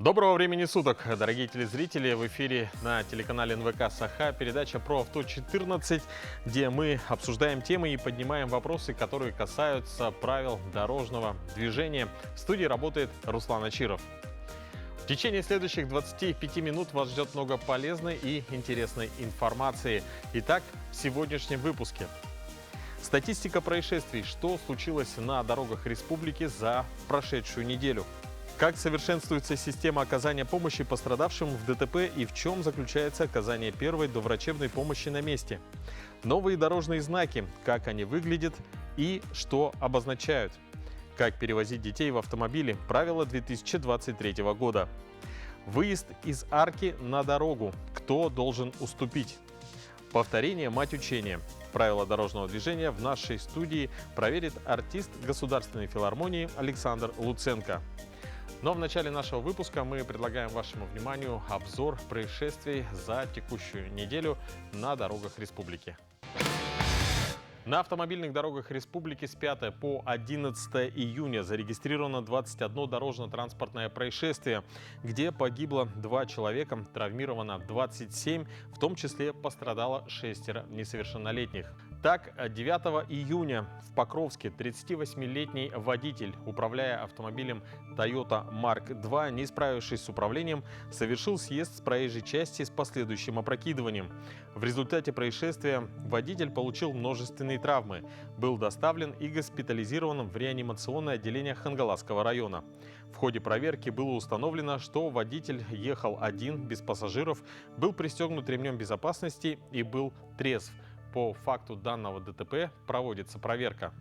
Доброго времени суток, дорогие телезрители! В эфире на телеканале НВК «Саха» передача про авто 14, где мы обсуждаем темы и поднимаем вопросы, которые касаются правил дорожного движения. В студии работает Руслан Ачиров. В течение следующих 25 минут вас ждет много полезной и интересной информации. Итак, в сегодняшнем выпуске. Статистика происшествий. Что случилось на дорогах республики за прошедшую неделю? Как совершенствуется система оказания помощи пострадавшим в ДТП и в чем заключается оказание первой доврачебной помощи на месте? Новые дорожные знаки, как они выглядят и что обозначают? Как перевозить детей в автомобиле? Правила 2023 года. Выезд из арки на дорогу. Кто должен уступить? Повторение – мать учения. Правила дорожного движения в нашей студии проверит артист Государственной филармонии Александр Луценко. Но в начале нашего выпуска мы предлагаем вашему вниманию обзор происшествий за текущую неделю на дорогах республики. На автомобильных дорогах республики с 5 по 11 июня зарегистрировано 21 дорожно-транспортное происшествие, где погибло 2 человека, травмировано 27, в том числе пострадало 6 несовершеннолетних. Так, 9 июня в Покровске 38-летний водитель, управляя автомобилем Toyota Mark II, не справившись с управлением, совершил съезд с проезжей части с последующим опрокидыванием. В результате происшествия водитель получил множественные травмы, был доставлен и госпитализирован в реанимационное отделение Хангаласского района. В ходе проверки было установлено, что водитель ехал один, без пассажиров, был пристегнут ремнем безопасности и был трезв. По факту данного ДТП проводится проверка.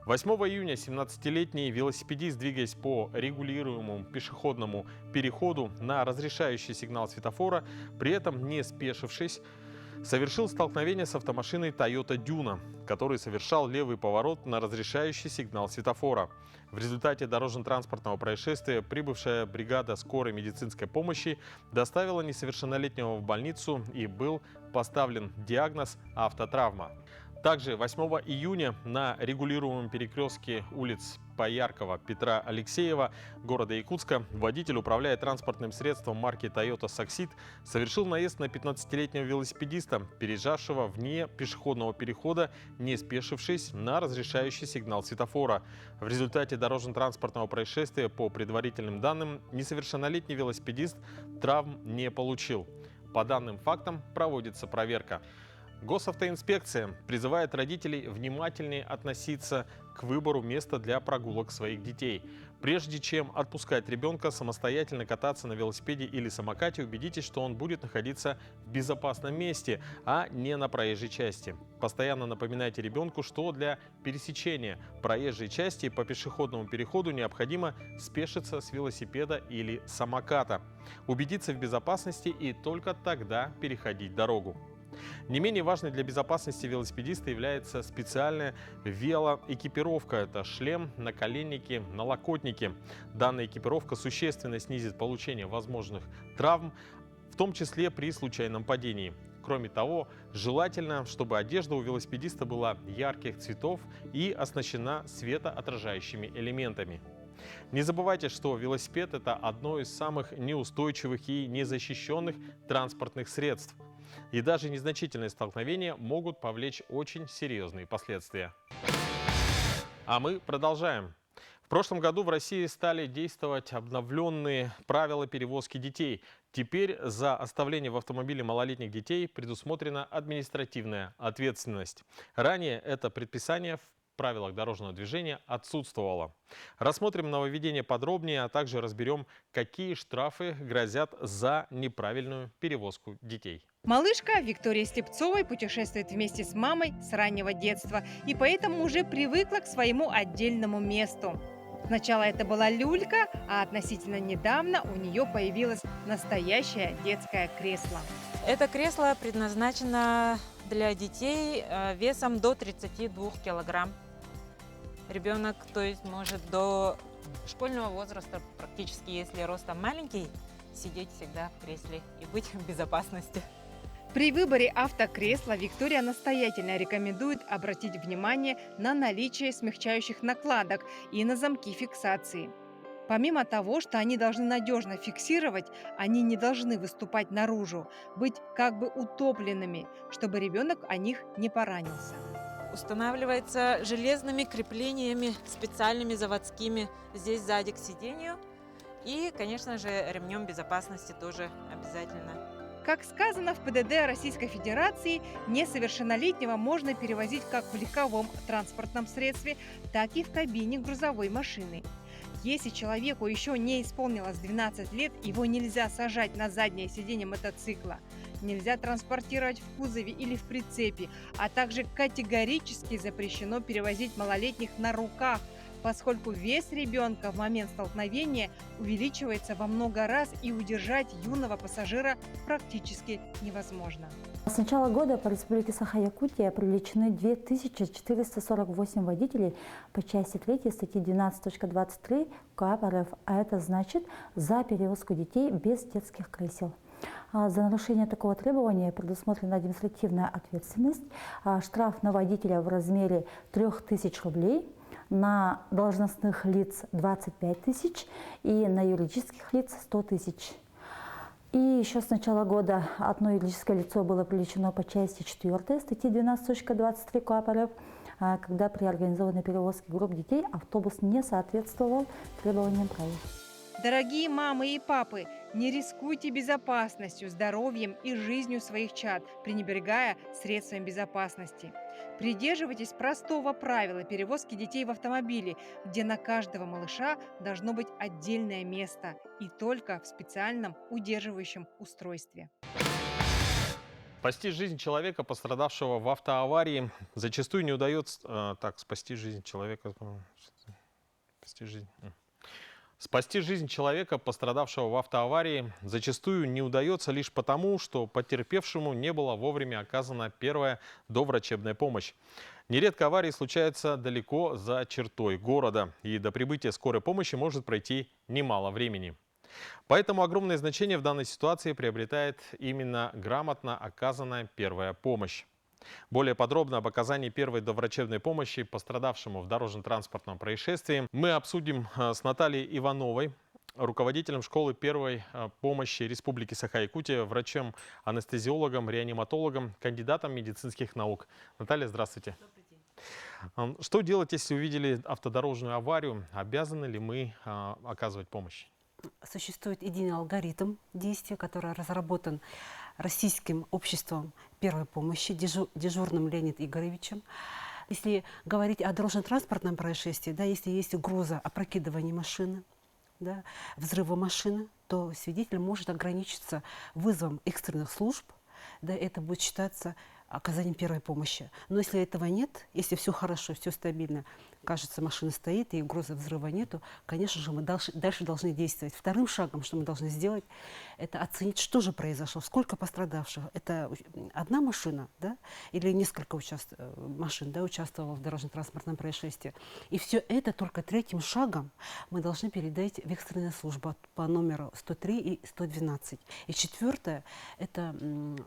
8 июня 17-летний велосипедист, двигаясь по регулируемому пешеходному переходу на разрешающий сигнал светофора, при этом не спешившись, совершил столкновение с автомашиной Toyota Duna, который совершал левый поворот на разрешающий сигнал светофора. В результате дорожно-транспортного происшествия прибывшая бригада скорой медицинской помощи доставила несовершеннолетнего в больницу и был поставлен диагноз автотравма. Также 8 июня на регулируемом перекрестке улиц Пояркова, Петра Алексеева города Якутска водитель, управляя транспортным средством марки Toyota Succeed, совершил наезд на 15-летнего велосипедиста, переезжавшего вне пешеходного перехода, не спешившись на разрешающий сигнал светофора. В результате дорожно-транспортного происшествия, по предварительным данным, несовершеннолетний велосипедист травм не получил. По данным фактам проводится проверка. Госавтоинспекция призывает родителей внимательнее относиться к выбору места для прогулок своих детей. Прежде чем отпускать ребенка самостоятельно кататься на велосипеде или самокате, убедитесь, что он будет находиться в безопасном месте, а не на проезжей части. Постоянно напоминайте ребенку, что для пересечения проезжей части по пешеходному переходу необходимо спешиться с велосипеда или самоката. Убедиться в безопасности и только тогда переходить дорогу. Не менее важной для безопасности велосипедиста является специальная велоэкипировка. Это шлем, наколенники, налокотники. Данная экипировка существенно снизит получение возможных травм, в том числе при случайном падении. Кроме того, желательно, чтобы одежда у велосипедиста была ярких цветов и оснащена светоотражающими элементами. Не забывайте, что велосипед – это одно из самых неустойчивых и незащищенных транспортных средств. И даже незначительные столкновения могут повлечь очень серьезные последствия. А мы продолжаем. В прошлом году в России стали действовать обновленные правила перевозки детей. Теперь за оставление в автомобиле малолетних детей предусмотрена административная ответственность. Ранее это предписание в правилах дорожного движения отсутствовало. Рассмотрим нововведение подробнее, а также разберем, какие штрафы грозят за неправильную перевозку детей. Малышка Виктория Слепцова путешествует вместе с мамой с раннего детства и поэтому уже привыкла к своему отдельному месту. Сначала это была люлька, а относительно недавно у нее появилось настоящее детское кресло. Это кресло предназначено для детей весом до 32 килограмм. Ребенок, то есть, может до школьного возраста, практически, если ростом маленький, сидеть всегда в кресле и быть в безопасности. При выборе автокресла Виктория настоятельно рекомендует обратить внимание на наличие смягчающих накладок и на замки фиксации. Помимо того, что они должны надежно фиксировать, они не должны выступать наружу, быть как бы утопленными, чтобы ребенок о них не поранился. Устанавливается железными креплениями, специальными заводскими, здесь сзади к сиденью. И, конечно же, ремнем безопасности тоже обязательно. Как сказано в ПДД Российской Федерации, несовершеннолетнего можно перевозить как в легковом транспортном средстве, так и в кабине грузовой машины. Если человеку еще не исполнилось 12 лет, его нельзя сажать на заднее сиденье мотоцикла, нельзя транспортировать в кузове или в прицепе, а также категорически запрещено перевозить малолетних на руках, поскольку вес ребенка в момент столкновения увеличивается во много раз и удержать юного пассажира практически невозможно. С начала года по Республике Саха-Якутия привлечены 2448 водителей по части 3 статьи 12.23 КоАП РФ, а это значит за перевозку детей без детских кресел. За нарушение такого требования предусмотрена административная ответственность, штраф на водителя в размере 3000 рублей, на должностных лиц 25 тысяч и на юридических лиц 100 тысяч. И еще с начала года одно юридическое лицо было привлечено по части 4 статьи 12.23 КоАП РФ, когда при организованной перевозке групп детей автобус не соответствовал требованиям правил. Дорогие мамы и папы, не рискуйте безопасностью, здоровьем и жизнью своих чад, пренебрегая средствами безопасности. Придерживайтесь простого правила перевозки детей в автомобиле, где на каждого малыша должно быть отдельное место и только в специальном удерживающем устройстве. Спасти жизнь человека, пострадавшего в автоаварии, зачастую не удается... спасти жизнь человека... Спасти жизнь человека, пострадавшего в автоаварии, зачастую не удается лишь потому, что потерпевшему не была вовремя оказана первая доврачебная помощь. Нередко аварии случаются далеко за чертой города, и до прибытия скорой помощи может пройти немало времени. Поэтому огромное значение в данной ситуации приобретает именно грамотно оказанная первая помощь. Более подробно об оказании первой доврачебной помощи пострадавшему в дорожно-транспортном происшествии мы обсудим с Натальей Ивановой, руководителем школы первой помощи Республики Саха-Якутия, врачом-анестезиологом, реаниматологом, кандидатом медицинских наук. Наталья, здравствуйте. Добрый день. Что делать, если увидели автодорожную аварию? Обязаны ли мы оказывать помощь? Существует единый алгоритм действия, который разработан Российским обществом первой помощи, дежурным Леонидом Игоревичем. Если говорить о дорожно-транспортном происшествии, да, если есть угроза опрокидывания машины, да, взрыва машины, то свидетель может ограничиться вызовом экстренных служб, да, это будет считаться оказанием первой помощи. Но если этого нет, если все хорошо, все стабильно, кажется, машина стоит и угрозы взрыва нету, конечно же, мы дальше должны действовать. Вторым шагом, что мы должны сделать, это оценить, что же произошло, сколько пострадавших. Это одна машина, да, или несколько машин, да, участвовало в дорожно-транспортном происшествии. И все это только третьим шагом мы должны передать в экстренную службу по номеру 103 и 112. И четвертое, это,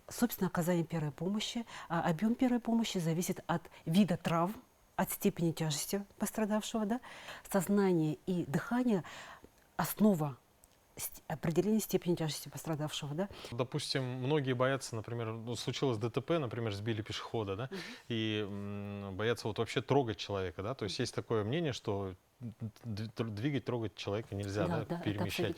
собственно, оказание первой помощи. А объем первой помощи зависит от вида травм, от степени тяжести пострадавшего, да, сознание и дыхание – основа определения степени тяжести пострадавшего, да. Допустим, многие боятся, например, случилось ДТП, например, сбили пешехода, да, и боятся вот вообще трогать человека, да, то есть есть такое мнение, что двигать, трогать человека нельзя, да, перемещать.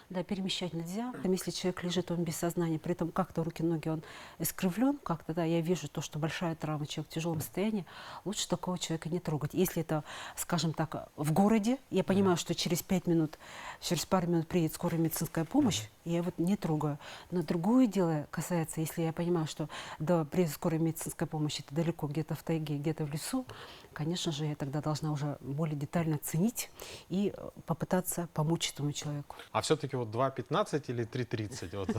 Да, перемещать нельзя. Если человек лежит, он без сознания, при этом как-то руки, ноги, он искривлен, как-то, да, я вижу то, что большая травма, человек в тяжелом состоянии, лучше такого человека не трогать. Если это, скажем так, в городе, я понимаю, что через 5 минут, через пару минут приедет скорая медицинская помощь, я его не трогаю. Но другое дело касается, если я понимаю, что до приезда скорой медицинской помощи это далеко, где-то в тайге, где-то в лесу, конечно же, я тогда должна уже более детально оценить и попытаться помочь этому человеку. А все-таки вот 2.15 или 3.30? Вот.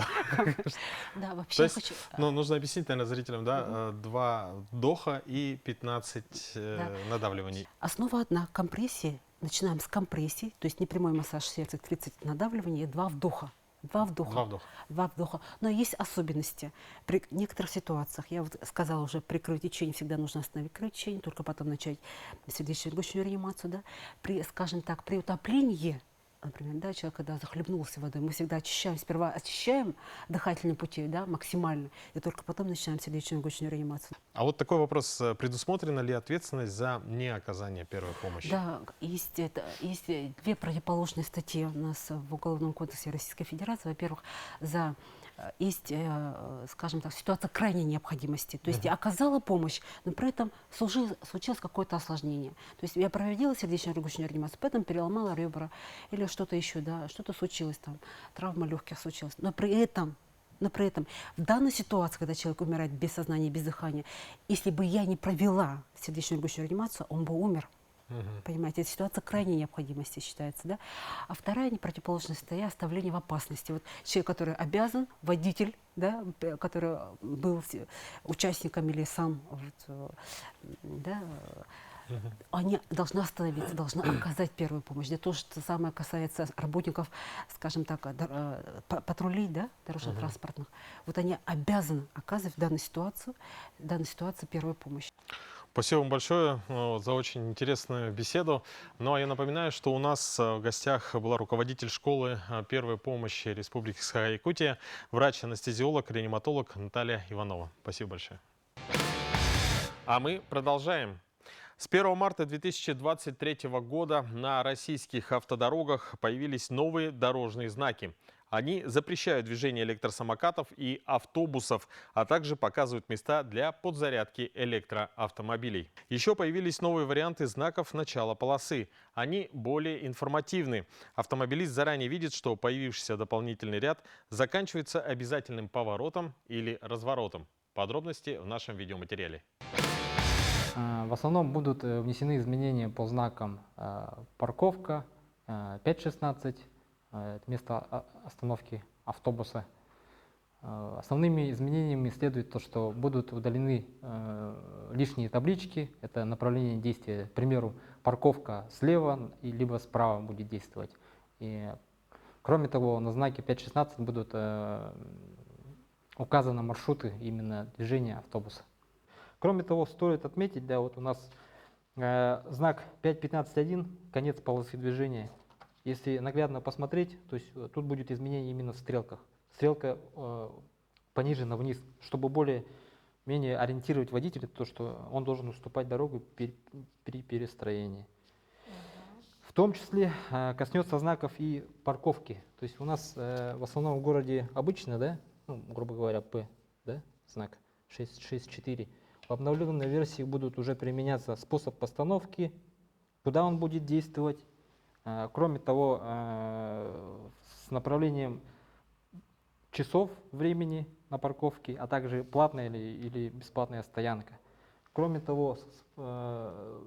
Да, вообще То есть, хочу... нужно объяснить, наверное, зрителям, да, 2 вдоха и 15 надавливаний. Основа одна – компрессии. Начинаем с компрессии, то есть непрямой массаж сердца, 30 надавливаний и 2 вдоха. 2 вдоха. 2 вдоха. Но есть особенности. При некоторых ситуациях, я вот сказала уже, при кровотечении всегда нужно остановить кровотечение, только потом начать сердечно-легочную реанимацию. Да? Скажем так, при утоплении например, да, человек, когда захлебнулся водой, мы всегда очищаем, сперва очищаем дыхательные пути, да, максимально, и только потом начинаем сердечно-легочную реанимацию. А вот такой вопрос. Предусмотрена ли ответственность за неоказание первой помощи? Да, есть две противоположные статьи у нас в Уголовном кодексе Российской Федерации. Во-первых, есть, скажем так, ситуация крайней необходимости. То есть я оказала помощь, но при этом случилось какое-то осложнение. То есть я проводила сердечно-легочную реанимацию, поэтому переломала ребра или что-то еще, да, что-то случилось там, травма легких случилась. Но при этом в данной ситуации, когда человек умирает без сознания, без дыхания, если бы я не провела сердечно-легочную реанимацию, он бы умер. Понимаете, это ситуация крайней необходимости считается, да? А вторая противоположность стоит оставление в опасности. Вот человек, который обязан, водитель, да, который был участником или сам, вот, да, они должны остановиться, должны оказать первую помощь. Да, то же самое касается работников, скажем так, патрулей, да, дорожно-транспортных. Вот они обязаны оказывать в данной ситуации первую помощь. Спасибо вам большое за очень интересную беседу. Ну а я напоминаю, что у нас в гостях была руководитель школы первой помощи Республики Саха-Якутия, врач-анестезиолог, реаниматолог Наталья Иванова. Спасибо большое. А мы продолжаем. С 1 марта 2023 года на российских автодорогах появились новые дорожные знаки. Они запрещают движение электросамокатов и автобусов, а также показывают места для подзарядки электроавтомобилей. Еще появились новые варианты знаков начала полосы. Они более информативны. Автомобилист заранее видит, что появившийся дополнительный ряд заканчивается обязательным поворотом или разворотом. Подробности в нашем видеоматериале. В основном будут внесены изменения по знакам парковка, 5.16, место остановки автобуса. Основными изменениями следует то, что будут удалены лишние таблички, это направление действия. К примеру, парковка слева либо справа будет действовать. И, кроме того, на знаке 5.16 будут указаны маршруты именно движения автобуса. Кроме того, стоит отметить, да, вот у нас знак 5.15.1, конец полосы движения. Если наглядно посмотреть, то есть тут будет изменение именно в стрелках. Стрелка понижена вниз, чтобы более-менее ориентировать водителя, то, что он должен уступать дорогу при перестроении. В том числе коснется знаков и парковки. То есть у нас в основном в городе обычно, да, ну, грубо говоря, П, да, знак 6.4. В обновленной версии будут уже применяться способ постановки, куда он будет действовать. Кроме того, с направлением часов времени на парковке, а также платная или бесплатная стоянка. Кроме того, в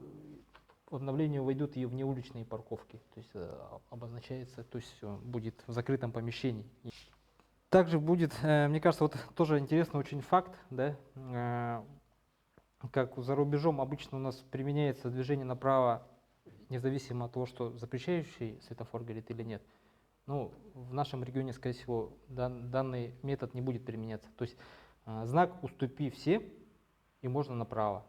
обновление войдут и внеуличные парковки, то есть обозначается, то есть будет в закрытом помещении. Также будет, мне кажется, вот тоже интересный очень факт, да, как за рубежом обычно у нас применяется движение направо, независимо от того, что запрещающий светофор горит или нет. Ну, в нашем регионе, скорее всего, данный метод не будет применяться. То есть знак «Уступи все» и можно направо.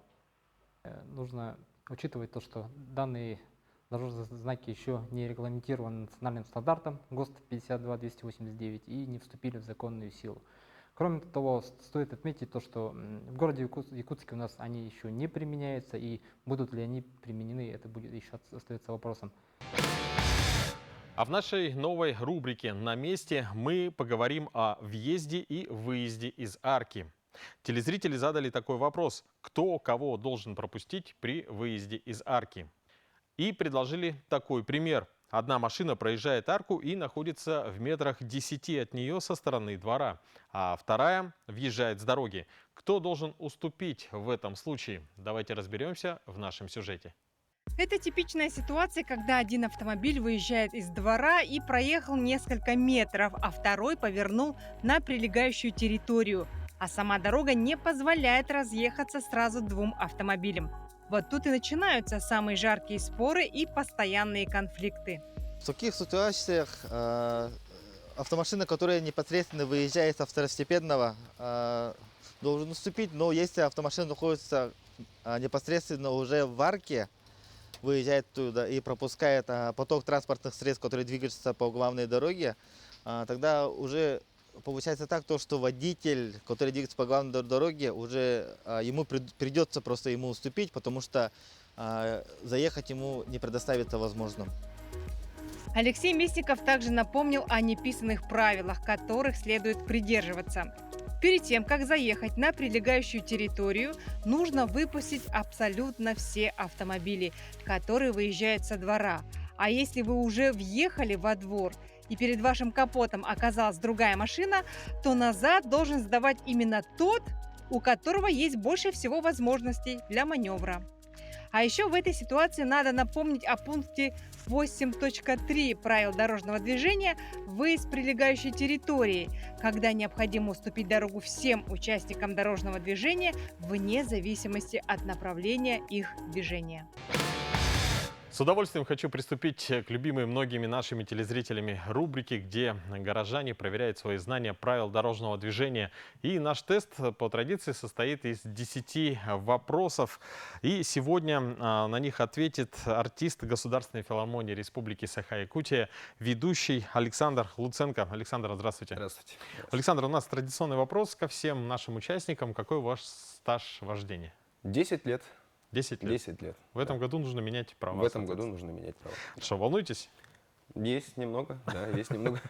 Нужно учитывать то, что данные дорожные знаки еще не регламентированы национальным стандартом ГОСТ 52-289 и не вступили в законную силу. Кроме того, стоит отметить то, что в городе Якутске у нас они еще не применяются, и будут ли они применены, это будет еще остается вопросом. А в нашей новой рубрике «На месте» мы поговорим о въезде и выезде из арки. Телезрители задали такой вопрос: кто кого должен пропустить при выезде из арки? И предложили такой пример. Одна машина проезжает арку и находится в метрах 10 от нее со стороны двора, а вторая въезжает с дороги. Кто должен уступить в этом случае? Давайте разберемся в нашем сюжете. Это типичная ситуация, когда один автомобиль выезжает из двора и проехал несколько метров, а второй повернул на прилегающую территорию. А сама дорога не позволяет разъехаться сразу двум автомобилям. Вот тут и начинаются самые жаркие споры и постоянные конфликты. В таких ситуациях автомашина, которая непосредственно выезжает со второстепенного, должен уступить. Но если автомашина находится непосредственно уже в арке, выезжает туда и пропускает поток транспортных средств, которые двигаются по главной дороге, тогда уже получается так, то, что водитель, который двигается по главной дороге, уже ему придется просто ему уступить, потому что заехать ему не предоставится возможным. Алексей Местников также напомнил о неписанных правилах, которых следует придерживаться. Перед тем, как заехать на прилегающую территорию, нужно выпустить абсолютно все автомобили, которые выезжают со двора. А если вы уже въехали во двор и перед вашим капотом оказалась другая машина, то назад должен сдавать именно тот, у которого есть больше всего возможностей для маневра. А еще в этой ситуации надо напомнить о пункте 8.3 правил дорожного движения «Выезд с прилегающей территории», когда необходимо уступить дорогу всем участникам дорожного движения вне зависимости от направления их движения. С удовольствием хочу приступить к любимой многими нашими телезрителями рубрике, где горожане проверяют свои знания правил дорожного движения. И наш тест по традиции состоит из 10 вопросов. И сегодня на них ответит артист Государственной филармонии Республики Саха-Якутия, ведущий Александр Луценко. Александр, здравствуйте. Здравствуйте. Александр, у нас традиционный вопрос ко всем нашим участникам. Какой ваш стаж вождения? 10 лет. 10 лет. 10 лет. В этом году нужно менять права. В этом году нужно менять права. Что, волнуетесь? Есть немного, да, есть немного.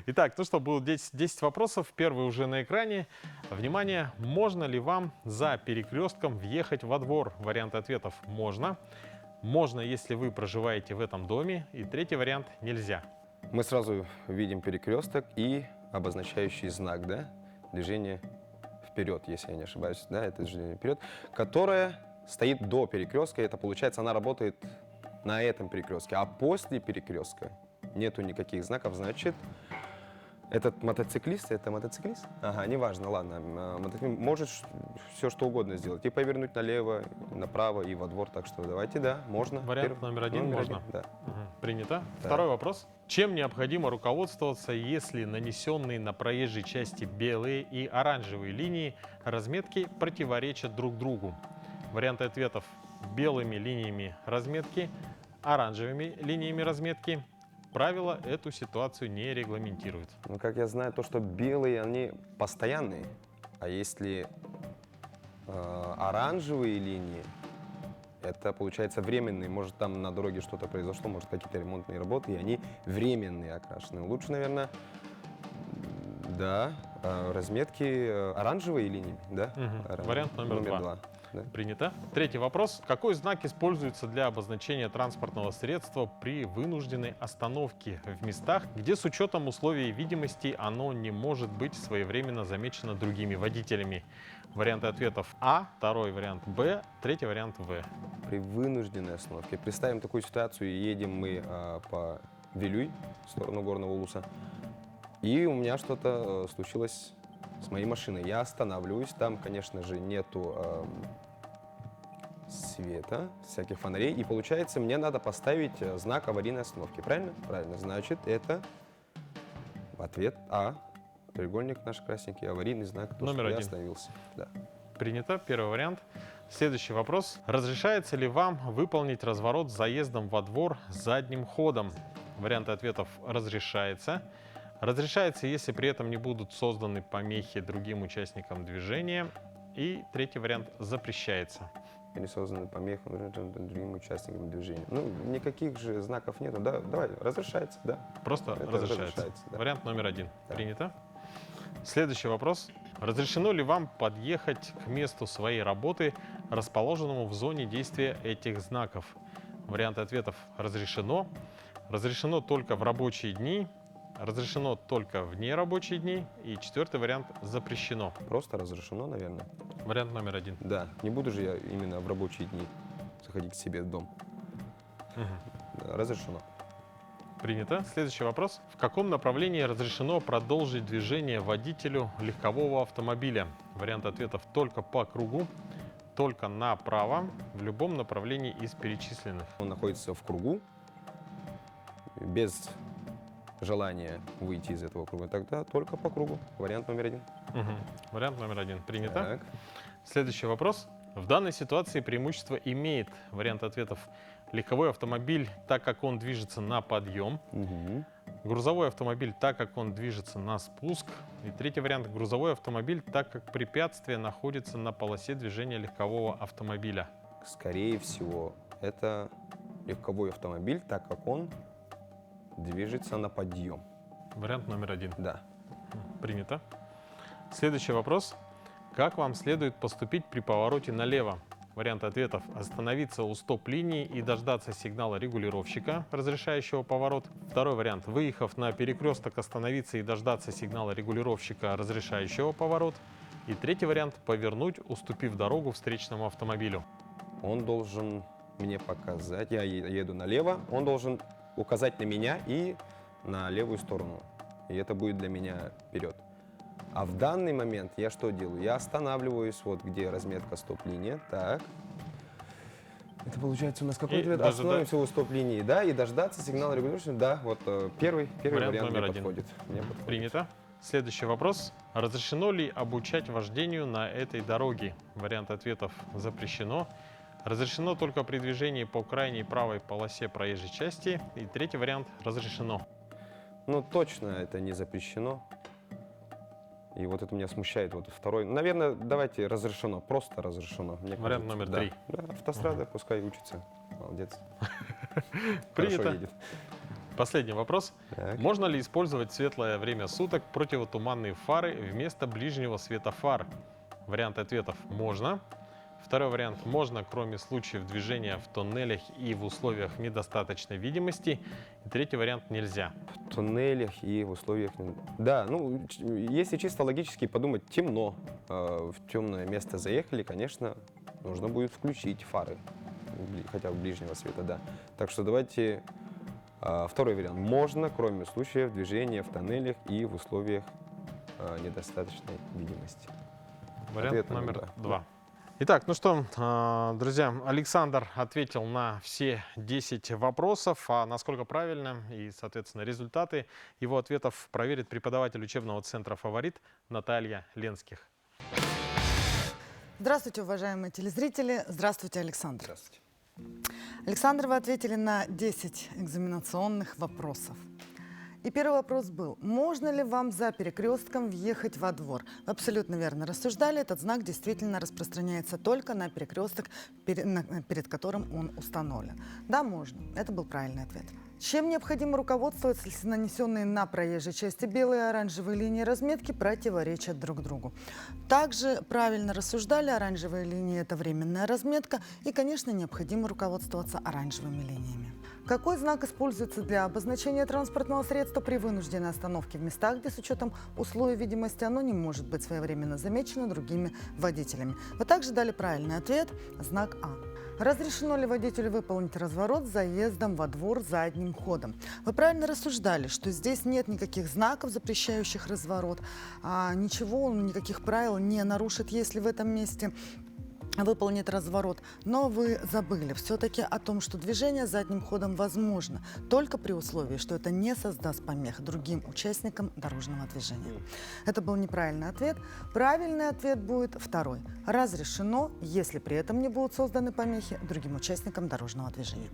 Итак, ну что, было 10 вопросов. Первый уже на экране. Внимание, можно ли вам за перекрестком въехать во двор? Варианты ответов: можно. Можно, если вы проживаете в этом доме. И третий вариант: нельзя. Мы сразу видим перекресток и обозначающий знак, да, движение вперед, если я не ошибаюсь, да, это движение вперед, которое стоит до перекрестка, это получается, она работает на этом перекрестке, а после перекрестка нету никаких знаков, значит, этот мотоциклист, это мотоциклист? Ага, неважно, ладно, мотоциклист может все что угодно сделать, и повернуть налево, направо, и во двор, так что давайте, да, можно. Вариант номер один можно. Да. Принято. Да. Второй вопрос. Чем необходимо руководствоваться, если нанесенные на проезжей части белые и оранжевые линии разметки противоречат друг другу? Варианты ответов: белыми линиями разметки, оранжевыми линиями разметки. Правила эту ситуацию не регламентируют. Ну, как я знаю, то, что белые, они постоянные, а если оранжевые линии, это, получается, временные. Может, там на дороге что-то произошло, может, какие-то ремонтные работы, и они временные окрашены. Лучше, наверное, да, разметки оранжевые линии, да? Вариант номер два. Да. Принято. Третий вопрос. Какой знак используется для обозначения транспортного средства при вынужденной остановке в местах, где с учетом условий видимости оно не может быть своевременно замечено другими водителями? Варианты ответов: А, второй вариант Б, третий вариант В. При вынужденной остановке. Представим такую ситуацию, едем мы по Вилюй, в сторону Горного Улуса, и у меня что-то случилось с моей машиной. Я останавливаюсь, там, конечно же, нету света, всяких фонарей, и получается, мне надо поставить знак аварийной остановки. Правильно? Правильно. Значит, это ответ А. Треугольник наш красненький, аварийный знак. То, Номер что я один. остановился. Да. Принято. Первый вариант. Следующий вопрос. Разрешается ли вам выполнить разворот с заездом во двор задним ходом? Варианты ответов: разрешается. Разрешается, если при этом не будут созданы помехи другим участникам движения. И третий вариант: запрещается. Или созданы помехи другим участникам движения. Ну, никаких же знаков нету. Да, давай, разрешается, да. Просто Это разрешается. да. Вариант номер один. Да. Принято. Следующий вопрос. Разрешено ли вам подъехать к месту своей работы, расположенному в зоне действия этих знаков? Варианты ответов: разрешено. Разрешено только в рабочие дни. Разрешено только в нерабочие дни. И четвертый вариант: запрещено. Просто разрешено, наверное. Вариант номер один. Да, не буду же я именно в рабочие дни заходить к себе в дом. Да, разрешено. Принято. Следующий вопрос. В каком направлении разрешено продолжить движение водителю легкового автомобиля? Вариант ответов: только по кругу, только направо, в любом направлении из перечисленных. Он находится в кругу, без желания выйти из этого круга, тогда только по кругу. Вариант номер один. Вариант номер один. Принято. Так. Следующий вопрос. В данной ситуации преимущество имеет, вариант ответов: Легковой автомобиль, так как он движется на подъем. Мгм. Грузовой автомобиль, так как он движется на спуск. И третий вариант – грузовой автомобиль, так как препятствие находится на полосе движения легкового автомобиля. Скорее всего, это легковой автомобиль, так как он движется на подъем. Вариант номер 1. Да. Принято. Следующий вопрос. Как вам следует поступить при повороте налево? Варианты ответов: остановиться у стоп-линии и дождаться сигнала регулировщика, разрешающего поворот. Второй вариант: выехав на перекресток, остановиться и дождаться сигнала регулировщика, разрешающего поворот. И третий вариант: повернуть, уступив дорогу встречному автомобилю. Он должен мне показать, я еду налево, он должен указать на меня и на левую сторону. И это будет для меня вперед. А в данный момент я что делаю? Я останавливаюсь, вот где разметка стоп-линия. Так. Это получается у нас какой ответ? дожидаться. Остановимся у стоп-линии, да, и дождаться сигнала регулировщика. Да, вот первый Вариант вариант номер мне 1. подходит. Мне подходит. Принято. Следующий вопрос. Разрешено ли обучать вождению на этой дороге? Вариант ответов: запрещено. Разрешено только при движении по крайней правой полосе проезжей части. И третий вариант: разрешено. Ну, точно это не запрещено. И вот это меня смущает. Вот второй. Наверное, давайте разрешено. Просто разрешено. Мне Вариант кажется, номер да. 3. Да, автострада, пускай учится. Молодец. Принято. Хорошо едет. Последний вопрос. Так. Можно ли использовать в светлое время суток противотуманные фары вместо ближнего света фар? Варианты ответов: можно. Второй вариант: можно, кроме случаев движения в тоннелях и в условиях недостаточной видимости. И третий вариант: нельзя. В туннелях и в условиях... Да, ну, если чисто логически подумать, темно. В темное место заехали, конечно, нужно будет включить фары. Хотя бы ближнего света, да. Так что давайте... Второй вариант. Можно, кроме случаев движения в тоннелях и в условиях недостаточной видимости. Вариант Ответ номер да. 2. Итак, ну что, друзья, Александр ответил на все 10 вопросов, а насколько правильно и, соответственно, результаты его ответов проверит преподаватель учебного центра «Фаворит» Наталья Ленских. Здравствуйте, уважаемые телезрители. Здравствуйте, Александр. Здравствуйте. Александр, вы ответили на 10 экзаменационных вопросов. И первый вопрос был: можно ли вам за перекрестком въехать во двор? Вы абсолютно верно рассуждали. Этот знак действительно распространяется только на перекресток, перед которым он установлен. Да, можно. Это был правильный ответ. Чем необходимо руководствоваться, если нанесенные на проезжей части белые и оранжевые линии разметки противоречат друг другу? Также правильно рассуждали. Оранжевые линии – это временная разметка. И, конечно, необходимо руководствоваться оранжевыми линиями. Какой знак используется для обозначения транспортного средства при вынужденной остановке в местах, где с учетом условий видимости оно не может быть своевременно замечено другими водителями? Вы также дали правильный ответ – знак А. Разрешено ли водителю выполнить разворот с заездом во двор задним ходом? Вы правильно рассуждали, что здесь нет никаких знаков, запрещающих разворот, ничего, никаких правил не нарушит, если в этом месте выполнит разворот. Но вы забыли все-таки о том, что движение задним ходом возможно только при условии, что это не создаст помех другим участникам дорожного движения. Это был неправильный ответ. Правильный ответ будет второй. Разрешено, если при этом не будут созданы помехи другим участникам дорожного движения.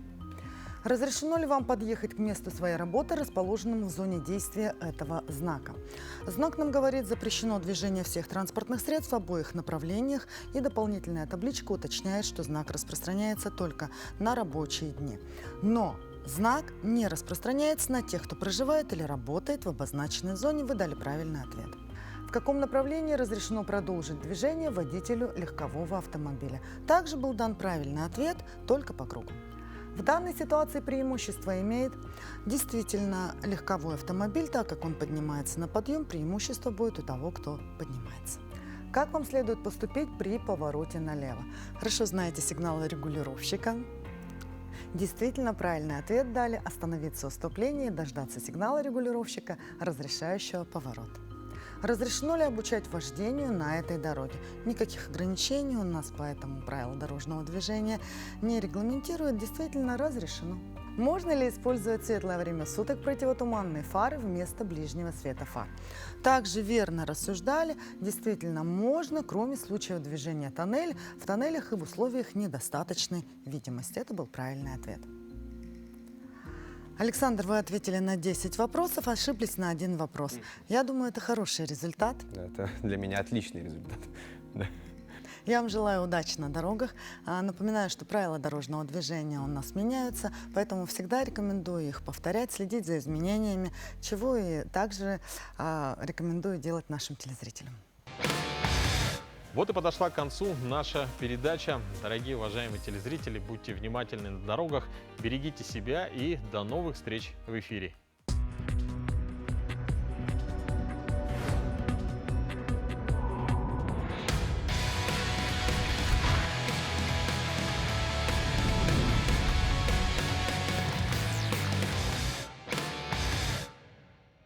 Разрешено ли вам подъехать к месту своей работы, расположенному в зоне действия этого знака? Знак нам говорит: запрещено движение всех транспортных средств в обоих направлениях, и дополнительная табличка уточняет, что знак распространяется только на рабочие дни. Но знак не распространяется на тех, кто проживает или работает в обозначенной зоне. Вы дали правильный ответ. В каком направлении разрешено продолжить движение водителю легкового автомобиля? Также был дан правильный ответ, только по кругу. В данной ситуации преимущество имеет действительно легковой автомобиль, так как он поднимается на подъем, преимущество будет у того, кто поднимается. Как вам следует поступить при повороте налево? Хорошо знаете сигналы регулировщика. Действительно правильный ответ дали: остановиться у стоп-линии и дождаться сигнала регулировщика, разрешающего поворот. Разрешено ли обучать вождению на этой дороге? Никаких ограничений у нас по этому правилу дорожного движения не регламентирует. Действительно разрешено. Можно ли использовать в светлое время суток противотуманные фары вместо ближнего света фар? Также верно рассуждали. Действительно, можно, кроме случаев движения тоннеля, в тоннелях и в условиях недостаточной видимости. Это был правильный ответ. Александр, вы ответили на 10 вопросов, ошиблись на 1 вопрос. Я думаю, это хороший результат. Это для меня отличный результат. Да. Я вам желаю удачи на дорогах. Напоминаю, что правила дорожного движения у нас меняются, поэтому всегда рекомендую их повторять, следить за изменениями, чего и также рекомендую делать нашим телезрителям. Вот и подошла к концу наша передача. Дорогие уважаемые телезрители, будьте внимательны на дорогах, берегите себя и до новых встреч в эфире.